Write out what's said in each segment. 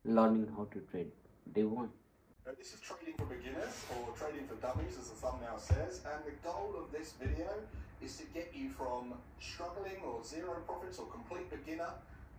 Learning how to trade. Day 1. This is Trading for Beginners, or Trading for Dummies as the thumbnail says, and the goal of this video is to get you from struggling or zero profits or complete beginner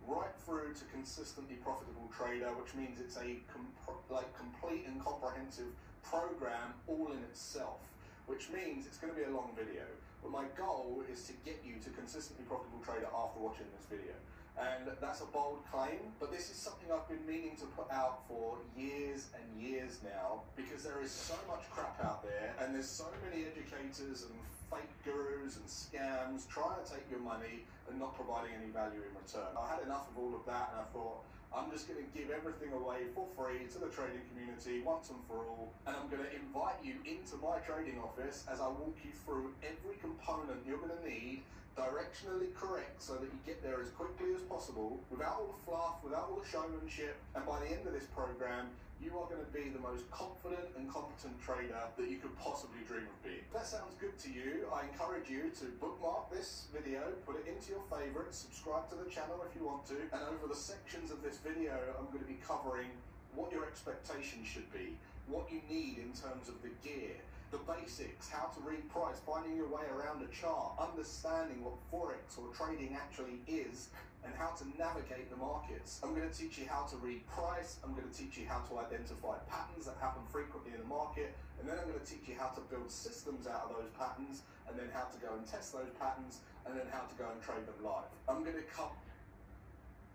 right through to consistently profitable trader, which means it's a complete and comprehensive program all in itself, which means it's going to be a long video. But my goal is to get you to consistently profitable trader after watching this video. And that's a bold claim, but this is something I've been meaning to put out for years and years now, because there is so much crap out there, and there's so many educators and fake gurus and scams trying to take your money and not providing any value in return. I had enough of all of that, and I thought, I'm just going to give everything away for free to the trading community once and for all, and I'm going to invite you into my trading office as I walk you through every component you're going to need directionally correct so that you get there as quickly as possible without all the fluff, without all the showmanship, and by the end of this program you are going to be the most confident and competent trader that you could possibly dream of being. If that sounds good to you, I encourage you to bookmark this video, put it into your favorites, subscribe to the channel if you want to, and over the sections of this video I'm going to be covering what your expectations should be, what you need in terms of the gear, the basics, how to read price, finding your way around a chart, understanding what Forex or trading actually is, and how to navigate the markets. I'm going to teach you how to read price, I'm going to teach you how to identify patterns that happen frequently in the market, and then I'm going to teach you how to build systems out of those patterns, and then how to go and test those patterns, and then how to go and trade them live. I'm going to come,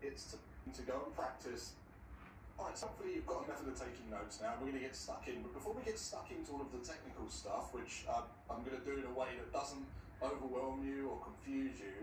it's to go and practice. Alright, so hopefully you've got a method of taking notes now. We're going to get stuck in, but before we get stuck into all of the technical stuff, which I'm going to do in a way that doesn't overwhelm you or confuse you,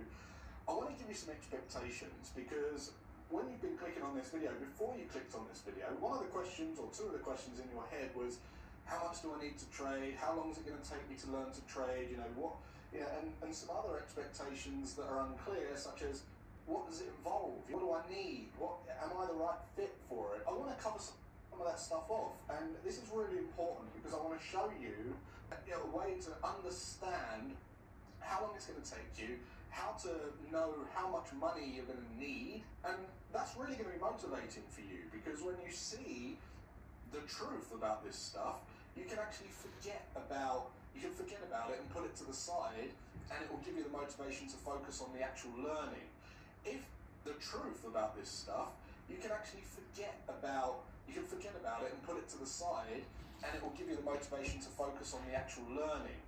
I want to give you some expectations, because when you've been clicking on this video, before you clicked on this video, one of the questions or two of the questions in your head was, how much do I need to trade? How long is it going to take me to learn to trade? You know, what? Yeah, and some other expectations that are unclear, such as, what does it involve? What do I need? Am I the right fit for it? I want to cover some of that stuff off, and this is really important because I want to show you, a way to understand how long it's going to take you, how to know how much money you're going to need, and that's really going to be motivating for you, because when you see the truth about this stuff, you can actually forget about it and put it to the side, and it will give you the motivation to focus on the actual learning. If the truth about this stuff, you can actually forget about it and put it to the side, and it will give you the motivation to focus on the actual learning.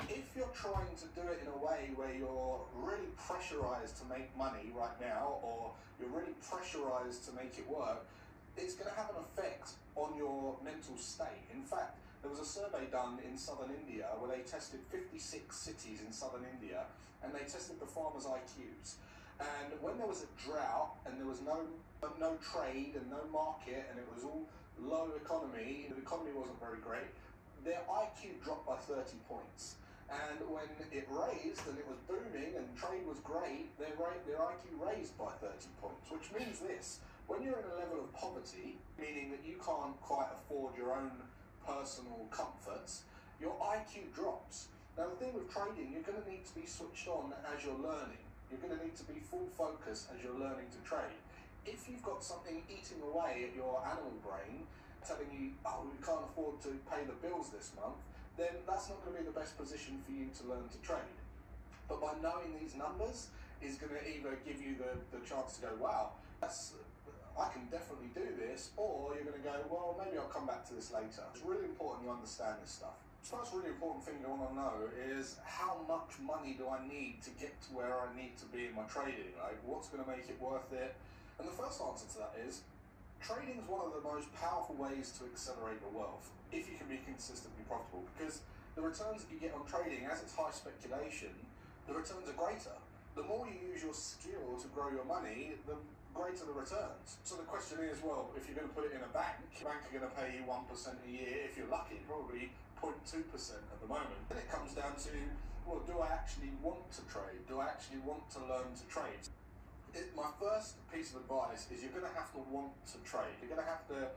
If you're trying to do it in a way where you're really pressurized to make money right now, or you're really pressurized to make it work, it's going to have an effect on your mental state. In fact, there was a survey done in southern India where they tested 56 cities in southern India, and they tested the farmers' IQs. And when there was a drought and there was no trade and no market, and it was all low economy, the economy wasn't very great, their IQ dropped by 30 points. And when it raised and it was booming and trade was great, their IQ raised by 30 points, which means this: when you're in a level of poverty, meaning that you can't quite afford your own personal comforts, your IQ drops. Now the thing with trading, you're going to need to be switched on as you're learning. You're going to need to be full focus as you're learning to trade. If you've got something eating away at your animal brain, telling you, oh, you can't afford to pay the bills this month, then that's not going to be the best position for you to learn to trade. But by knowing these numbers is going to either give you the chance to go, wow, I can definitely do this, or you're going to go, well, maybe I'll come back to this later. It's really important you understand this stuff. The first really important thing you want to know is, how much money do I need to get to where I need to be in my trading? Like, what's going to make it worth it? And the first answer to that is, trading is one of the most powerful ways to accelerate your wealth if you can be consistently profitable, because the returns that you get on trading, as it's high speculation, the returns are greater. The more you use your skill to grow your money, the greater the returns. So the question is, well, if you're going to put it in a bank, the bank are going to pay you 1% a year. If you're lucky, probably 0.2% at the moment. Then it comes down to, well, do I actually want to trade? Do I actually want to learn to trade? My first piece of advice is, you're going to have to want to trade. You're going to have to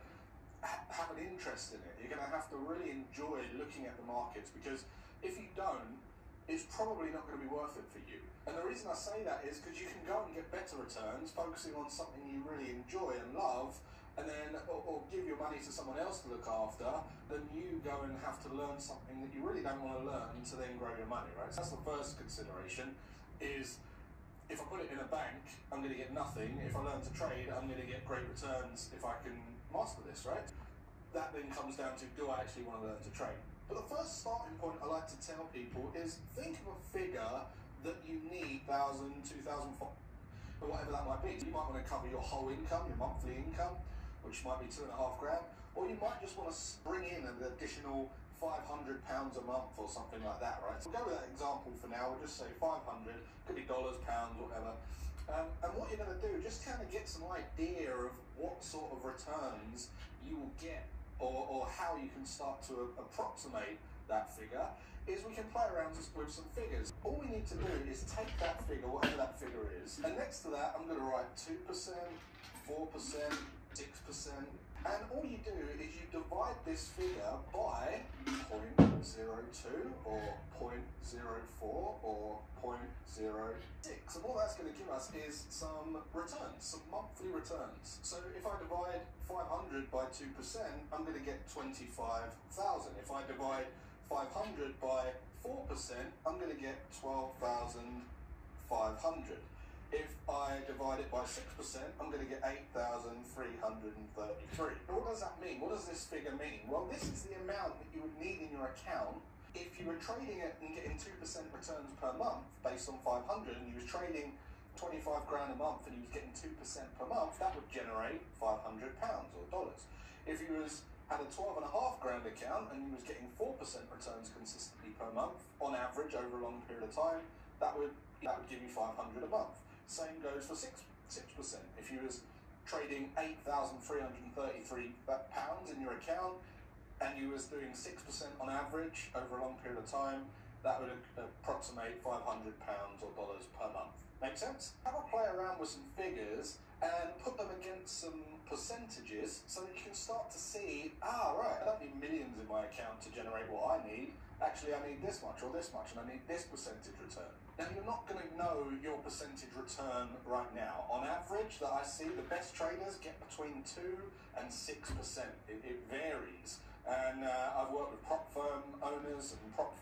have an interest in it. You're going to have to really enjoy looking at the markets, because if you don't, it's probably not going to be worth it for you. And the reason I say that is because you can go and get better returns focusing on something you really enjoy and love, and then or give your money to someone else to look after, than you go and have to learn something that you really don't want to learn to then grow your money, right? So that's the first consideration, is if I put it in a bank, I'm going to get nothing. If I learn to trade, I'm going to get great returns if I can master this, right? That then comes down to, do I actually want to learn to trade? But the first starting point I like to tell people is, think of a figure that you need, 1,000, 2,000, or whatever that might be. You might want to cover your whole income, your monthly income, which might be 2.5 grand, or you might just want to bring in an additional £500 a month or something like that, right? So we'll go with that example for now. We'll just say 500, could be dollars, pounds, whatever. And what you're going to do, just kind of get some idea of what sort of returns you will get, or how you can start to approximate that figure, is we can play around with some figures. All we need to do is take that figure, whatever that figure is, and next to that I'm going to write 2%, 4%, 6%, and all you do is you divide this figure by 0.02 or 0.04 or 0.06, and all that's going to give us is some returns, some monthly returns. So if I divide 500 by 2%, I'm going to get 25,000. If I divide 500 by 4%, I'm going to get 12,500. If I divide it by 6%, I'm going to get 8,333. Now, what does that mean? What does this figure mean? Well, this is the amount that you would need in your account if you were trading it and getting 2% returns per month based on 500, and you was trading 25 grand a month and you was getting 2% per month. That would generate £500 or dollars. If you had a 12.5 grand account and you was getting 4% returns consistently per month on average over a long period of time, that would give you 500 a month. Same goes for 6%. If you was trading £8,333 in your account and you was doing 6% on average over a long period of time, that would approximate £500 or dollars per month. Make sense? Have a play around with some figures and put them against some percentages so that you can start to see, right, I don't need millions in my account to generate what I need. Actually, I need this much or this much, and I need this percentage return. Now, you're not going to know your percentage return right now. On average, that I see, the best traders get between 2 and 6%. It varies. And I've worked with prop firm owners and prop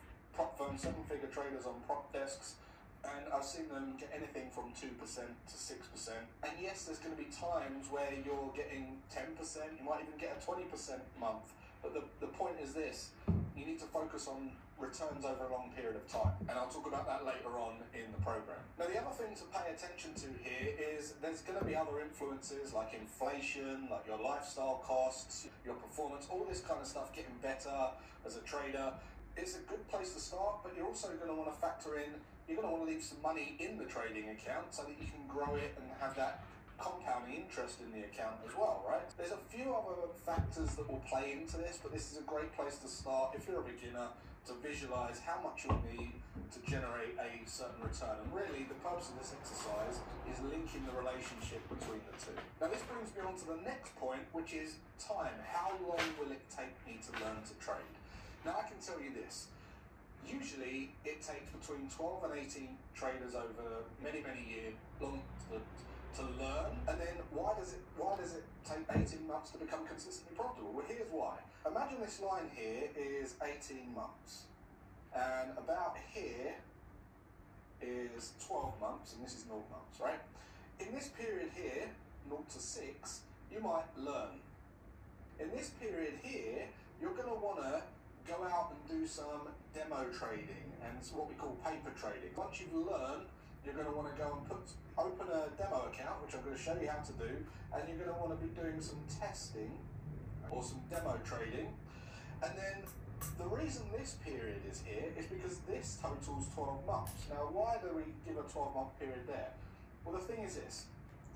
firm 7-figure traders on prop desks, and I've seen them get anything from 2% to 6%. And yes, there's going to be times where you're getting 10%, you might even get a 20% month. But the point is this: you need to focus on returns over a long period of time. And I'll talk about that later on in the program. Now, the other thing to pay attention to here is there's going to be other influences like inflation, like your lifestyle costs, your performance, all this kind of stuff getting better as a trader. It's a good place to start, but you're also going to want to factor in, you're going to want to leave some money in the trading account so that you can grow it and have that compounding interest in the account as well, right? There's a few other factors that will play into this, but this is a great place to start if you're a beginner, to visualize how much you'll need to generate a certain return. And really, the purpose of this exercise is linking the relationship between the two. Now, this brings me on to the next point, which is time. How long will it take me to learn to trade? Now, I can tell you this. Usually, it takes between 12 and 18 traders over many, many years long to learn. And then why does it take 18 months to become consistently profitable? Well, here's why. Imagine this line here is 18 months, and about here is 12 months, and this is 0 months, right? In this period here, 0 to 6, you might learn. In this period here, you're going to want to go out and do some demo trading, and it's what we call paper trading. Once you've learned, you're going to want to go and open a demo account, which I'm going to show you how to do, and you're going to want to be doing some testing or some demo trading. And then the reason this period is here is because this totals 12 months. Now, why do we give a 12-month period there? Well, the thing is this: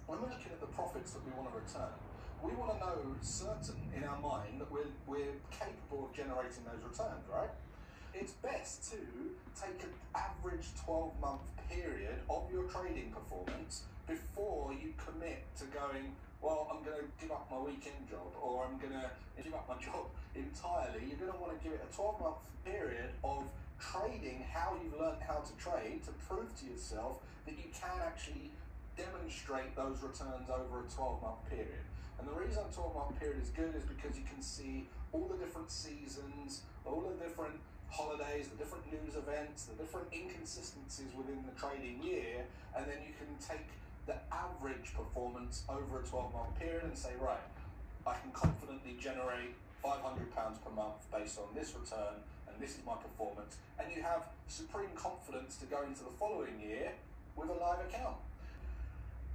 when we're looking at the profits that we want to return, we want to know certain in our mind that we're capable of generating those returns, right? It's best to take an average 12-month period of your trading performance before you commit to going, well, I'm going to give up my weekend job, or I'm going to give up my job entirely. You're going to want to give it a 12-month period of trading how you've learned how to trade, to prove to yourself that you can actually demonstrate those returns over a 12-month period. And the reason a 12-month period is good is because you can see all the different seasons, all the different holidays, the different news events, the different inconsistencies within the trading year, and then you can take the average performance over a 12-month period and say, right, I can confidently generate £500 per month based on this return, and this is my performance. And you have supreme confidence to go into the following year with a live account.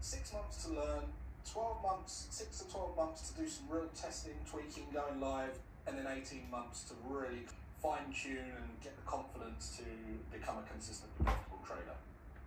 6 months to learn, 12 months, 6 to 12 months to do some real testing, tweaking, going live, and then 18 months to really fine tune and get the confidence to become a consistently profitable trader.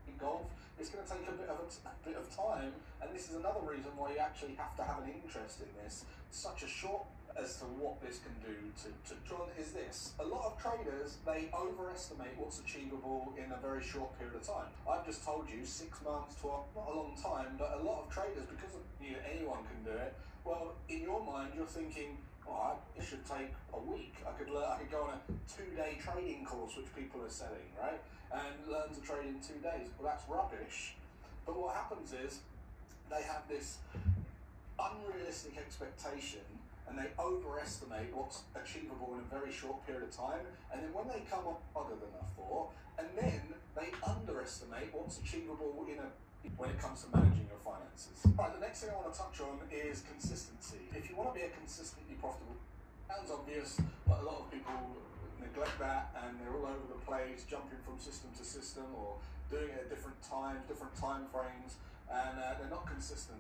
In golf, it's going to take a bit of time, and this is another reason why you actually have to have an interest in this. Such a short as to what this can do to John is this. A lot of traders, they overestimate what's achievable in a very short period of time. I've just told you 6 months, 12, not a long time, but a lot of traders, because anyone can do it, well, in your mind, you're thinking, oh, it should take a week. I could go on a 2-day trading course, which people are selling, right? And learn to trade in 2 days. Well, that's rubbish. But what happens is they have this unrealistic expectation, and they overestimate what's achievable in a very short period of time, and then when they come up harder than a 4, and then they underestimate what's achievable when it comes to managing your finances. Right, the next thing I want to touch on is consistency. If you want to be a consistently profitable, sounds obvious, but a lot of people neglect that, and they're all over the place, jumping from system to system, or doing it at different times, different time frames, and they're not consistent.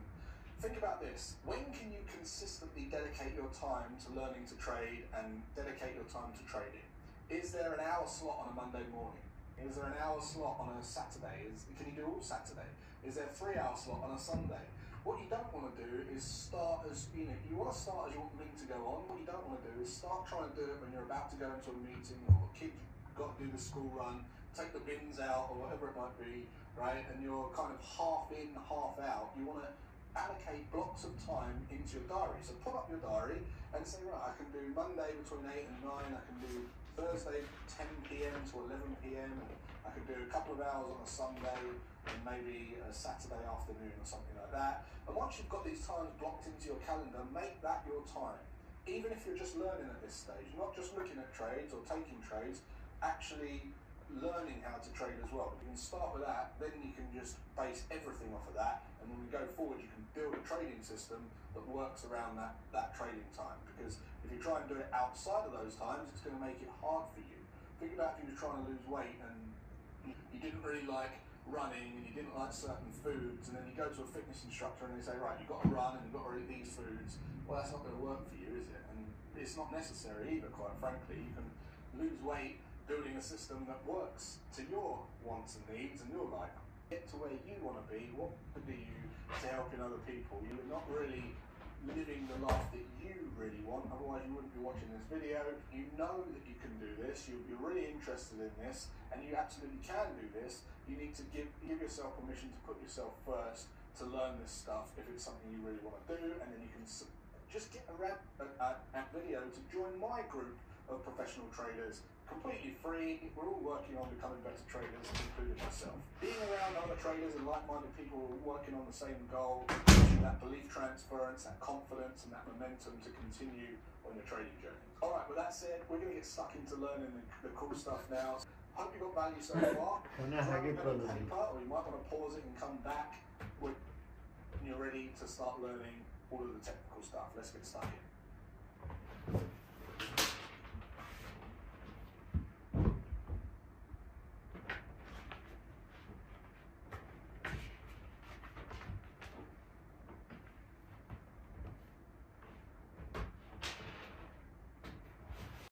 Think about this. When can you consistently dedicate your time to learning to trade and dedicate your time to trading? Is there an hour slot on a Monday morning? Is there an hour slot on a Saturday? Can you do all Saturday? Is there a 3-hour slot on a Sunday? What you don't want to do is start as, you want to start as you want the meeting to go on. What you don't want to do is start trying to do it when you're about to go into a meeting, or kids got to do the school run, take the bins out, or whatever it might be, right? And you're kind of half in, half out. You want to allocate blocks of time into your diary. So put up your diary and say, right, I can do Monday between 8 and 9, I can do Thursday 10 p.m. to 11 p.m, and I can do a couple of hours on a Sunday, and maybe a Saturday afternoon or something like that. And once you've got these times blocked into your calendar, make that your time. Even if you're just learning at this stage, not just looking at trades or taking trades, actually learning how to trade as well. You can start with that, then you can just base everything off of that, and when we go forward you can build a trading system that works around that trading time. Because if you try and do it outside of those times, it's going to make it hard for you. Think about if you were trying to lose weight and you didn't really like running, and you didn't like certain foods, and then you go to a fitness instructor and they say, right, you've got to run and you've got to eat these foods. Well, that's not going to work for you, is it? And it's not necessary either, quite frankly. You can lose weight building a system that works to your wants and needs and your life. Get to where you want to be. What could be you to helping other people? You're not really living the life that you really want, otherwise you wouldn't be watching this video. You know that you can do this, you're really interested in this, and you absolutely can do this. You need to give yourself permission to put yourself first to learn this stuff if it's something you really want to do, and then you can just get around that video to join my group of professional traders, completely free. We're all working on becoming better traders, including myself. Being around other traders and like-minded people who are working on the same goal, that belief transference, that confidence, and that momentum to continue on your trading journey. All right, with that said, we're going to get stuck into learning the cool stuff now. Hope you got value so far. Grab a pen and paper, or you might want to pause it and come back when you're ready to start learning all of the technical stuff. Let's get started.